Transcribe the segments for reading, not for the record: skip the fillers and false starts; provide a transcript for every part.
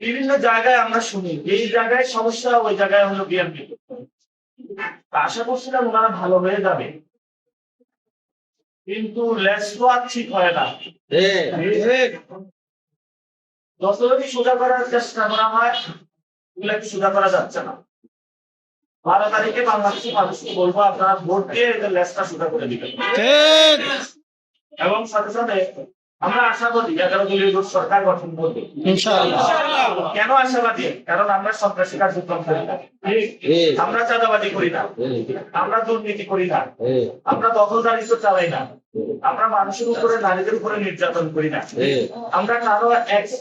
বিভিন্ন জায়গায় আমরা শুনি এই জায়গায় সমস্যা, ওই জায়গায় হলো বিএনপি। আশা করছিলাম ওনারা ভালো হয়ে যাবে, কিন্তু লেস তো আর ঠিক হয় না। যতই সোজা করার চেষ্টা করা হয় এগুলোকে সোজা করা যাচ্ছে না। 12 তারিখে বাংলাদেশের মানুষকে বলবো আপনারা ভোট দিয়ে এদের লেসটা সোজা করে দিবেন। এবং সাথে সাথে আমরা আশাবাদী 11 দলীয় জোট সরকার গঠন করবে ইনশাআল্লাহ। কেন আশাবাদী? কারণ আমরা সন্ত্রাসী কার্যক্রম করি না, আমরা চাঁদাবাজি করি না, আমরা দুর্নীতি করি না, আমরা দখলদারিত্ব চালাই না, আমরা মানুষের উপরে নারীদের উপরে নির্যাতন করি না, আমরা কারো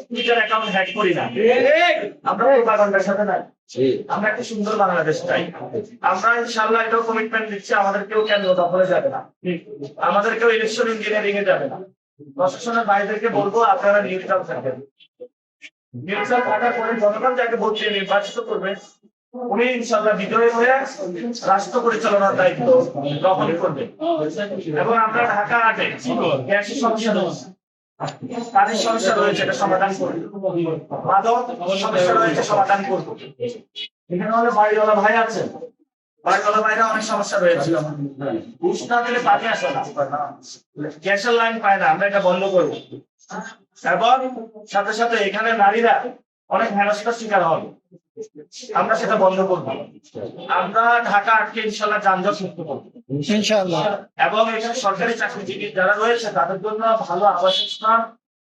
টুইটার অ্যাকাউন্ট হ্যাক করি না, আমরা প্রোপাগান্ডার সাথে নাই। আমরা একটা সুন্দর বাংলাদেশ চাই। আমরা ইনশাআল্লাহ এটাও কমিটমেন্ট দিচ্ছি, আমাদের কেউ কেন্দ্র দখলে যাবে না, আমাদের কেউ ইলেকশন ইঞ্জিনিয়ারিং এ যাবে না। প্রশাসনের বাইরেকে বলবো আপনারা নিউট্রাল থাকবেন। নিউট্রাল থাকার পরে জনগণ যাকে ভোট দিয়ে নির্বাচিত করবে উনি ইনশাআল্লাহ বিজয়ী হয়ে রাষ্ট্র পরিচালনার দায়িত্ব গ্রহণ করবেন। এবং আমরা ঢাকা 8-এ গ্যাসের সমস্যা রয়েছে, পানির সমস্যা রয়েছে, এটা সমাধান করব। মাদক সমস্যা রয়েছে, সমাধান করব। এখানে হলে বাড়িওয়ালা ভাই আছেন, বাড়িওয়ালা ভাইরা অনেক সমস্যা রয়েছে, ঘুষ না দিলে পানি আসে না, গ্যাসের লাইন পায় না, আমরা এটা বন্ধ করব। এবং সাথে সাথে এখানে নারীরা অনেক হেনস্থার শিকার হবে, আমরা সেটা বন্ধ করবো। আমরা ঢাকা 8-কে ইনশাআল্লাহ যানজট মুক্ত করবো ইনশাআল্লাহ। এবং এখানে সরকারি চাকরিজীবী যারা রয়েছে তাদের জন্য ভালো আবাসস্থান,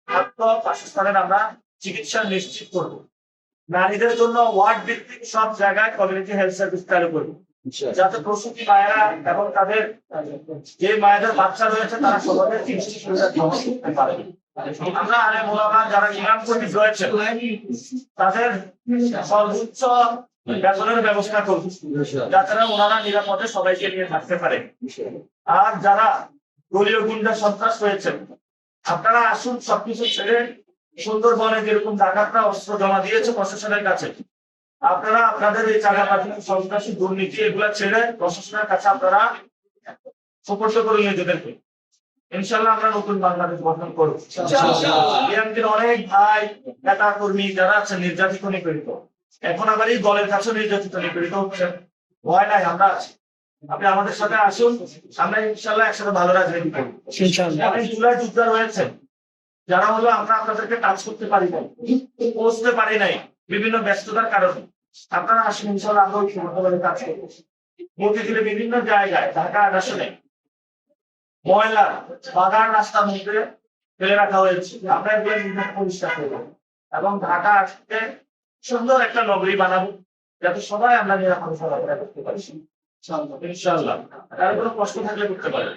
খাদ্য, বাসস্থানের আমরা চিকিৎসা নিশ্চিত করবো। নারীদের জন্য ওয়ার্ড ভিত্তিক সব জায়গায় কমিউনিটি হেলথ সার্ভিস চালু করবো, যাতে প্রসূতি মায়েরা এবং তাদের যে মায়েদের বাচ্চা রয়েছে তারা সমাজের চিকিৎসা সুবিধা গ্রহণ করতে পারে। আমরা আলেম ওলামা যারা ইমাম কর্মী রয়েছে তাদের সর্বোচ্চ বেতনের ব্যবস্থা করব, যাতে ওনারা নিরাপদে সবাইকে নিয়ে থাকতে পারে। আর যারা দলীয় গুন্ডা সন্ত্রাস রয়েছে আপনারা আসুন, সবকিছু ছেড়ে সুন্দরবনে যেরকম ডাকাতরা অস্ত্র জমা দিয়েছে প্রশাসনের কাছে, আপনারা আপনাদের এই চাঁদাবাজি, সন্ত্রাসী, দুর্নীতি এগুলা ছেড়ে প্রশাসনের কাছে আপনারা সুপর্দ করুন নিজেদেরকে। ইনশাআল্লাহ আমরা নতুন বাংলাদেশ গঠন করব। বিএনপির অনেক ভাই নেতা কর্মী যারা আছেন নির্যাতিত নিপীড়িত, এখন আবার এই দলের কাছে নির্যাতিত নিপীড়িত হচ্ছেন, ভয় নাই, আমরা আছি। আপনি আমাদের সাথে আসুন, আমরা ইনশাআল্লাহ একসাথে ভালো রাজনীতি করব। অনেক জুলাই যোদ্ধা রয়েছে যারা হলো আমরা আপনাদেরকে কাজ করতে পারি নাই, পৌঁছতে পারি নাই বিভিন্ন ব্যস্ততার কারণে। আপনারা আসুন, ইনশাআল্লাহ আমরা ঐক্যবদ্ধভাবে কাজ করবো। মতিঝিলে বিভিন্ন জায়গায় ঢাকা 8 আসনে ময়লা বাগান রাস্তার মধ্যে ফেলে রাখা হয়েছে, আমরা এগুলো পরিষ্কার করবো এবং ঢাকা 8-কে সুন্দর একটা নগরী বানাবো, যাতে সবাই আমরা নিরাপদে চলাফেরা করতে পারি ইনশাআল্লাহ। তার কোনো কষ্ট থাকলে করতে পারি।